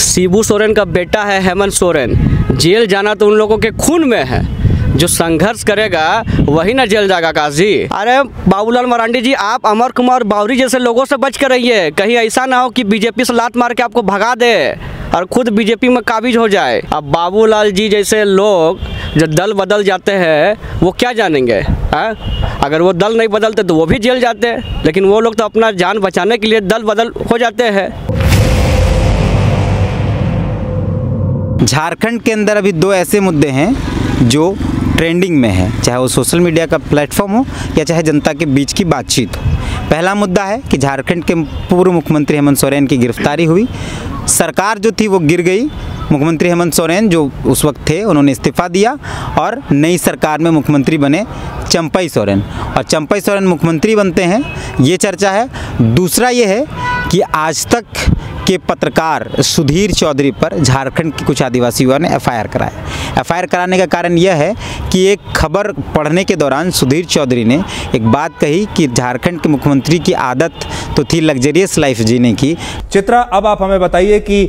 शिबू सोरेन का बेटा है हेमंत सोरेन, जेल जाना तो उन लोगों के खून में है। जो संघर्ष करेगा वही ना जेल जाएगा आकाश जी। अरे बाबूलाल मरांडी जी, आप अमर कुमार बावरी जैसे लोगों से बच कर रहिए, कहीं ऐसा ना हो कि बीजेपी से लात मार के आपको भगा दे और खुद बीजेपी में काबिज हो जाए। अब बाबूलाल जी जैसे लोग जो दल बदल जाते हैं वो क्या जानेंगे है? अगर वो दल नहीं बदलते तो वो भी जेल जाते, लेकिन वो लोग तो अपना जान बचाने के लिए दल बदल हो जाते हैं। झारखंड के अंदर अभी दो ऐसे मुद्दे हैं जो ट्रेंडिंग में है, चाहे वो सोशल मीडिया का प्लेटफॉर्म हो या चाहे जनता के बीच की बातचीत हो। पहला मुद्दा है कि झारखंड के पूर्व मुख्यमंत्री हेमंत सोरेन की गिरफ्तारी हुई, सरकार जो थी वो गिर गई। मुख्यमंत्री हेमंत सोरेन जो उस वक्त थे उन्होंने इस्तीफा दिया और नई सरकार में मुख्यमंत्री बने चंपई सोरेन, और चंपई सोरेन मुख्यमंत्री बनते हैं, ये चर्चा है। दूसरा ये है कि आज तक के पत्रकार सुधीर चौधरी पर झारखंड के कुछ आदिवासी युवाओं ने एफआईआर कराया। एफआईआर कराने का कारण यह है कि एक खबर पढ़ने के दौरान सुधीर चौधरी ने एक बात कही कि झारखंड के मुख्यमंत्री की आदत तो थी लग्जरियस लाइफ जीने की। चित्रा, अब आप हमें बताइए कि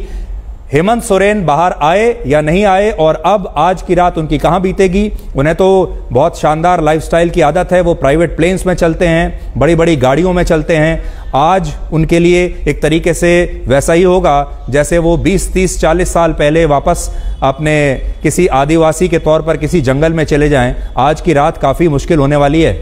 हेमंत सोरेन बाहर आए या नहीं आए, और अब आज की रात उनकी कहां बीतेगी। उन्हें तो बहुत शानदार लाइफस्टाइल की आदत है, वो प्राइवेट प्लेन्स में चलते हैं, बड़ी बड़ी गाड़ियों में चलते हैं। आज उनके लिए एक तरीके से वैसा ही होगा जैसे वो 20, 30, 40 साल पहले वापस अपने किसी आदिवासी के तौर पर किसी जंगल में चले जाएं। आज की रात काफ़ी मुश्किल होने वाली है।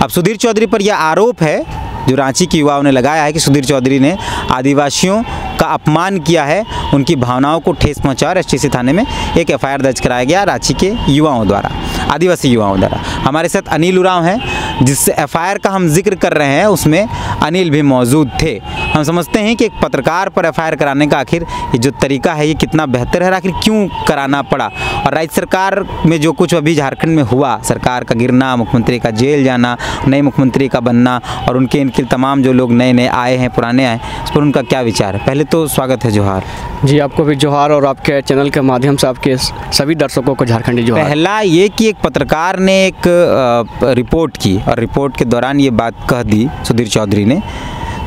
अब सुधीर चौधरी पर यह आरोप है जो रांची के युवाओं ने लगाया है कि सुधीर चौधरी ने आदिवासियों का अपमान किया है, उनकी भावनाओं को ठेस पहुंचा। और एसटीसी थाने में एक एफआईआर दर्ज कराया गया रांची के युवाओं द्वारा, आदिवासी युवाओं द्वारा। हमारे साथ अनिल उरांव हैं, जिस एफआईआर का हम जिक्र कर रहे हैं उसमें अनिल भी मौजूद थे। हम समझते हैं कि एक पत्रकार पर एफआईआर कराने का आखिर ये जो तरीका है ये कितना बेहतर है, आखिर क्यों कराना पड़ा। और राज्य सरकार में जो कुछ अभी झारखंड में हुआ, सरकार का गिरना, मुख्यमंत्री का जेल जाना, नए मुख्यमंत्री का बनना और उनके तमाम जो लोग नए नए आए हैं, पुराने आए, उस पर उनका क्या विचार है। पहले तो स्वागत है, जोहार जी। आपको भी जोहार, और आपके चैनल के माध्यम से आपके सभी दर्शकों को झारखंडी जोहार। पहला ये कि एक पत्रकार ने एक रिपोर्ट की और रिपोर्ट के दौरान ये बात कह दी सुधीर चौधरी ने,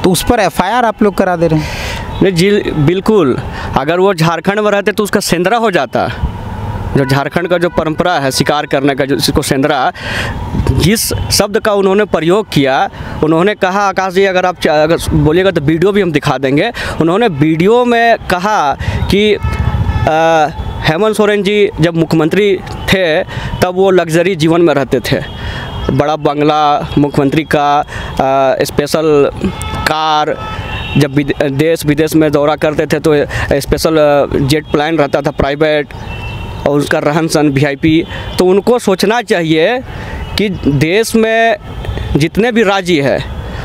तो उस पर एफआईआर आप लोग करा दे रहे हैं। नहीं जी, बिल्कुल। अगर वो झारखंड में रहते तो उसका सेंधरा हो जाता। जो झारखंड का जो परंपरा है शिकार करने का, जो इसको सेंधरा, जिस शब्द का उन्होंने प्रयोग किया, उन्होंने कहा, आकाश जी अगर आप बोलिएगा तो वीडियो भी हम दिखा देंगे। उन्होंने वीडियो में कहा कि हेमंत सोरेन जी जब मुख्यमंत्री थे तब वो लग्जरी जीवन में रहते थे, बड़ा बंगला, मुख्यमंत्री का स्पेशल कार, जब देश विदेश में दौरा करते थे तो स्पेशल जेट प्लान रहता था प्राइवेट, और उसका रहन सहन वीआईपी। तो उनको सोचना चाहिए कि देश में जितने भी राज्य है,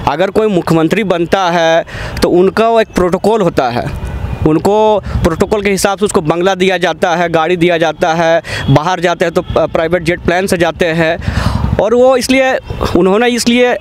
अगर कोई मुख्यमंत्री बनता है तो उनका एक प्रोटोकॉल होता है, उनको प्रोटोकॉल के हिसाब से उसको बंगला दिया जाता है, गाड़ी दिया जाता है, बाहर जाते हैं तो प्राइवेट जेट प्लान से जाते हैं। और वो इसलिए उन्होंने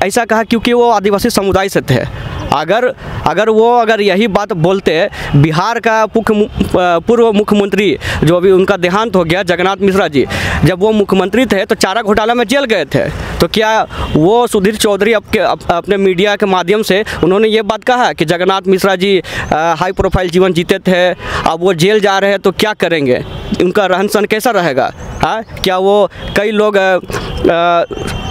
ऐसा कहा क्योंकि वो आदिवासी समुदाय से थे। अगर यही बात बोलते, बिहार का पूर्व मुख्यमंत्री जो अभी उनका देहांत हो गया, जगन्नाथ मिश्रा जी, जब वो मुख्यमंत्री थे तो चारा घोटाला में जेल गए थे। तो क्या वो सुधीर चौधरी अपने मीडिया के माध्यम से उन्होंने ये बात कहा कि जगन्नाथ मिश्रा जी हाई प्रोफाइल जीवन जीते थे, अब वो जेल जा रहे हैं तो क्या करेंगे, उनका रहन सहन कैसा रहेगा? हाँ, क्या वो कई लोग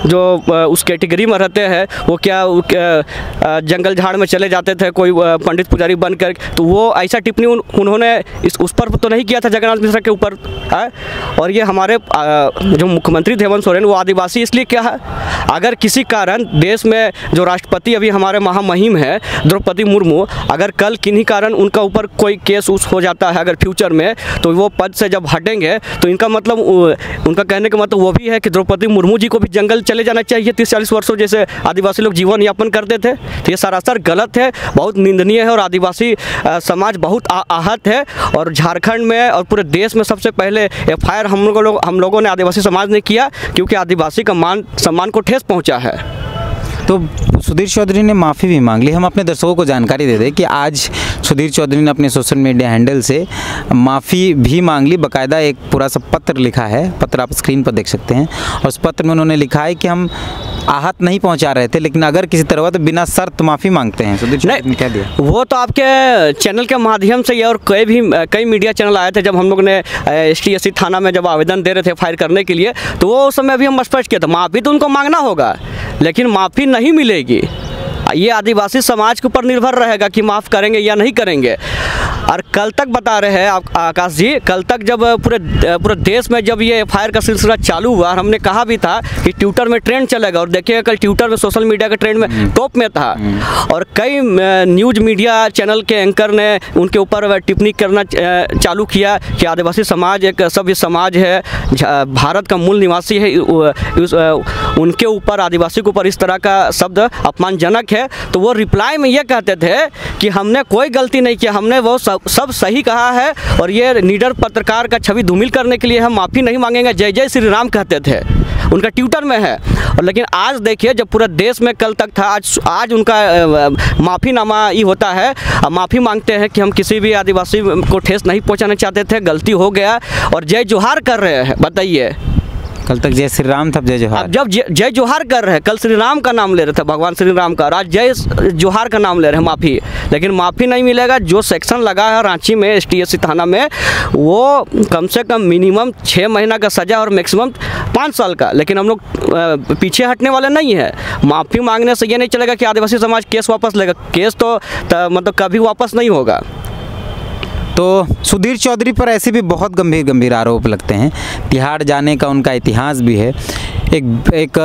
जो उस कैटेगरी में रहते हैं वो क्या जंगल झाड़ में चले जाते थे कोई पंडित पुजारी बनकर, तो वो ऐसा टिप्पणी उन्होंने उस पर तो नहीं किया था जगन्नाथ मिश्रा के ऊपर। और ये हमारे जो मुख्यमंत्री थे हेमंत सोरेन, वो आदिवासी इसलिए क्या है, अगर किसी कारण देश में जो राष्ट्रपति अभी हमारे महामहिम है द्रौपदी मुर्मू, अगर कल किन्हीं कारण उनका ऊपर कोई केस हो जाता है अगर फ्यूचर में, तो वो पद से जब हटेंगे तो इनका मतलब, उनका कहने का मतलब वो भी है कि द्रौपदी मुर्मू जी को भी जंगल चले जाना चाहिए 30-40 वर्षों जैसे आदिवासी लोग जीवन यापन करते थे। तो ये सरासर गलत है, बहुत निंदनीय है, और आदिवासी समाज बहुत आहत है। और झारखंड में और पूरे देश में सबसे पहले एफआईआर हम लोगों ने आदिवासी समाज ने किया, क्योंकि आदिवासी का मान सम्मान को ठेस पहुंचा है। तो सुधीर चौधरी ने माफ़ी भी मांग ली। हम अपने दर्शकों को जानकारी दे दें कि आज सुधीर चौधरी ने अपने सोशल मीडिया हैंडल से माफ़ी भी मांग ली, बाकायदा एक पूरा सा पत्र लिखा है, पत्र आप स्क्रीन पर देख सकते हैं। और उस पत्र में उन्होंने लिखा है कि हम आहत नहीं पहुंचा रहे थे, लेकिन अगर किसी तरह हुआ तो बिना शर्त माफ़ी मांगते हैं। सुधीर चौधरी ने कह दिया। वो तो आपके चैनल के माध्यम से और कई मीडिया चैनल आए थे जब हम लोग ने ST थाना में जब आवेदन दे रहे थे फायर करने के लिए, तो वो उस समय भी हम स्पष्ट किया था माफ़ी तो उनको मांगना होगा, लेकिन माफ़ी नहीं मिलेगी। ये आदिवासी समाज के ऊपर निर्भर रहेगा कि माफ़ करेंगे या नहीं करेंगे। और कल तक बता रहे हैं आकाश जी, कल तक जब पूरे देश में जब ये फायर का सिलसिला चालू हुआ, हमने कहा भी था कि ट्विटर में ट्रेंड चलेगा, और देखिएगा कल ट्विटर में सोशल मीडिया के ट्रेंड में टॉप में था। और कई न्यूज़ मीडिया चैनल के एंकर ने उनके ऊपर टिप्पणी करना चालू किया कि आदिवासी समाज एक सभ्य समाज है, भारत का मूल निवासी है, उनके ऊपर आदिवासी के ऊपर इस तरह का शब्द अपमानजनक है। तो वो रिप्लाई में ये कहते थे कि हमने कोई गलती नहीं किया, हमने वो सब सही कहा है, और ये निडर पत्रकार का छवि धूमिल करने के लिए हम माफ़ी नहीं मांगेंगे, जय जय श्री राम कहते थे, उनका ट्विटर में है। और लेकिन आज देखिए जब पूरे देश में कल तक था, आज उनका माफ़ीनामा ये होता है, माफ़ी मांगते हैं कि हम किसी भी आदिवासी को ठेस नहीं पहुंचाना चाहते थे, गलती हो गया, और जय जोहार कर रहे हैं। बताइए, कल तक जय श्री राम था, जय जोहार। अब जब जय जोहार कर रहे हैं, कल श्री राम का नाम ले रहे थे, भगवान श्री राम का, आज जय जोहार का नाम ले रहे हैं, माफ़ी, लेकिन माफ़ी नहीं मिलेगा। जो सेक्शन लगा है रांची में ST थाना में, वो कम से कम मिनिमम 6 महीना का सज़ा और मैक्सिमम 5 साल का, लेकिन हम लोग पीछे हटने वाले नहीं है। माफ़ी मांगने से ये नहीं चलेगा कि आदिवासी समाज केस वापस लेगा, केस तो मतलब कभी वापस नहीं होगा। तो सुधीर चौधरी पर ऐसे भी बहुत गंभीर आरोप लगते हैं। तिहाड़ जाने का उनका इतिहास भी है, एक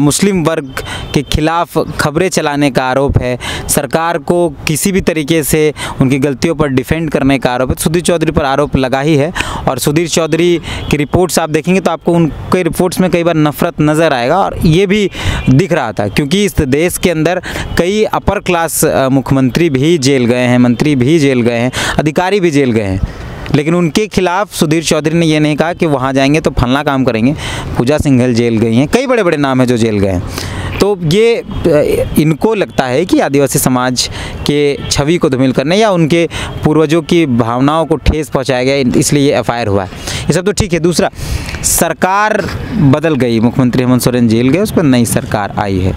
मुस्लिम वर्ग के खिलाफ खबरें चलाने का आरोप है, सरकार को किसी भी तरीके से उनकी गलतियों पर डिफेंड करने का आरोप है। सुधीर चौधरी पर आरोप लगा ही है, और सुधीर चौधरी की रिपोर्ट्स आप देखेंगे तो आपको उनके रिपोर्ट्स में कई बार नफरत नज़र आएगा, और ये भी दिख रहा था क्योंकि इस देश के अंदर कई अपर क्लास मुख्यमंत्री भी जेल गए हैं, मंत्री भी जेल गए हैं, अधिकारी भी जेल गए हैं, लेकिन उनके खिलाफ सुधीर चौधरी ने ये नहीं कहा कि वहाँ जाएंगे तो फलना काम करेंगे। पूजा सिंघल जेल गई हैं, कई बड़े बड़े नाम हैं जो जेल गए हैं। तो ये इनको लगता है कि आदिवासी समाज के छवि को धूमिल करने या उनके पूर्वजों की भावनाओं को ठेस पहुँचाया गया, इसलिए ये FIR हुआ है। ये सब तो ठीक है। दूसरा, सरकार बदल गई, मुख्यमंत्री हेमंत सोरेन जेल गए, उस पर नई सरकार आई है,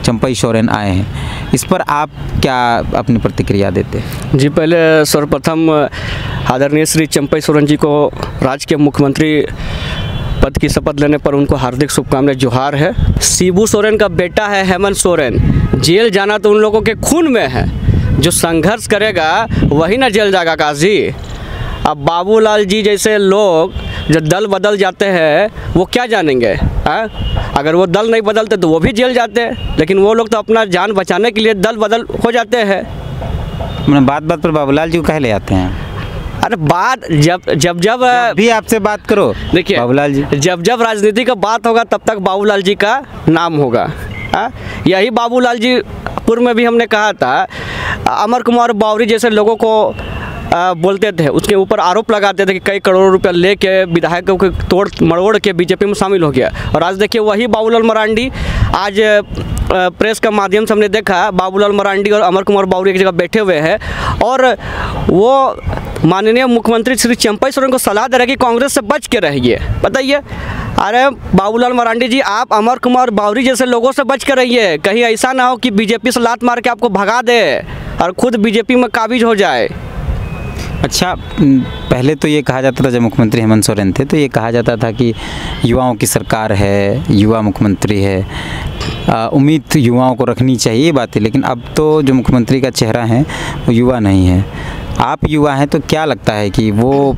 चंपई सोरेन आए हैं, इस पर आप क्या अपनी प्रतिक्रिया देते हैं? जी, पहले सर्वप्रथम आदरणीय श्री चंपई सोरेन जी को राज्य के मुख्यमंत्री पद की शपथ लेने पर उनको हार्दिक शुभकामनाएं, जोहार है। शिबू सोरेन का बेटा है हेमंत सोरेन, जेल जाना तो उन लोगों के खून में है, जो संघर्ष करेगा वही ना जेल जाएगा आकाश जी। अब बाबूलाल जी जैसे लोग जो दल बदल जाते हैं वो क्या जानेंगे, अगर वो दल नहीं बदलते तो वो भी जेल जाते हैं, लेकिन वो लोग तो अपना जान बचाने के लिए दल बदल हो जाते हैं। मैंने बात पर बाबूलाल जी को कह ले आते हैं। अरे बात जब भी आपसे बात करो, देखिए बाबूलाल जी, जब राजनीति का बात होगा तब तक बाबूलाल जी का नाम होगा। यही बाबूलाल जी पूर्व में भी हमने कहा था, अमर कुमार बावरी जैसे लोगों को बोलते थे, उसके ऊपर आरोप लगाते थे कि कई करोड़ रुपया लेके विधायकों को तोड़ मरोड़ के बीजेपी में शामिल हो गया। और आज देखिए वही बाबूलाल मरांडी, आज प्रेस का माध्यम से हमने देखा बाबूलाल मरांडी और अमर कुमार बावरी एक जगह बैठे हुए हैं, और वो माननीय मुख्यमंत्री श्री चंपई सोरेन को सलाह दे रहे हैं कि कांग्रेस से बच के रहिए। बताइए, अरे बाबूलाल मरांडी जी, आप अमर कुमार बावरी जैसे लोगों से बच के रहिए, कहीं ऐसा ना हो कि बीजेपी से लात मार के आपको भगा दे और खुद बीजेपी में काबिज हो जाए। अच्छा, पहले तो ये कहा जाता था जब मुख्यमंत्री हेमंत सोरेन थे तो ये कहा जाता था कि युवाओं की सरकार है, युवा मुख्यमंत्री है, उम्मीद युवाओं को रखनी चाहिए, ये बात है। लेकिन अब तो जो मुख्यमंत्री का चेहरा है वो युवा नहीं है। आप युवा हैं तो क्या लगता है कि वो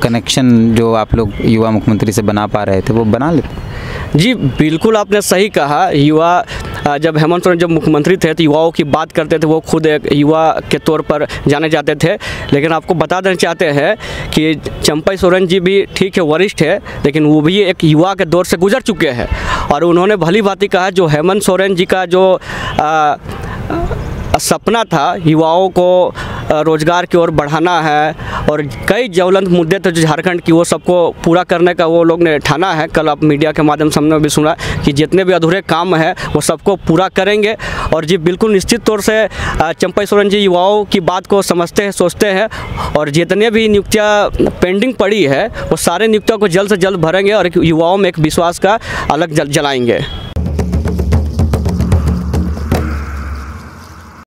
कनेक्शन जो आप लोग युवा मुख्यमंत्री से बना पा रहे थे वो बना लेते? जी बिल्कुल, आपने सही कहा। युवा जब हेमंत सोरेन जब मुख्यमंत्री थे तो युवाओं की बात करते थे, वो खुद एक युवा के तौर पर जाने जाते थे। लेकिन आपको बता देना चाहते हैं कि चंपई सोरेन जी भी ठीक है, वरिष्ठ है, लेकिन वो भी एक युवा के दौर से गुजर चुके हैं, और उन्होंने भली भांति कहा जो हेमंत सोरेन जी का जो सपना था युवाओं को रोजगार की ओर बढ़ाना है, और कई ज्वलंत मुद्दे थे जो झारखंड की, वो सबको पूरा करने का वो लोग ने ठाना है। कल आप मीडिया के माध्यम से हमने भी सुना कि जितने भी अधूरे काम हैं वो सबको पूरा करेंगे। और जी बिल्कुल निश्चित तौर से चंपई सोरेन जी युवाओं की बात को समझते हैं, सोचते हैं, और जितने भी नियुक्तियाँ पेंडिंग पड़ी है वो सारे नियुक्तियों को जल्द से जल्द भरेंगे और युवाओं में एक विश्वास का अलग जलाएंगे।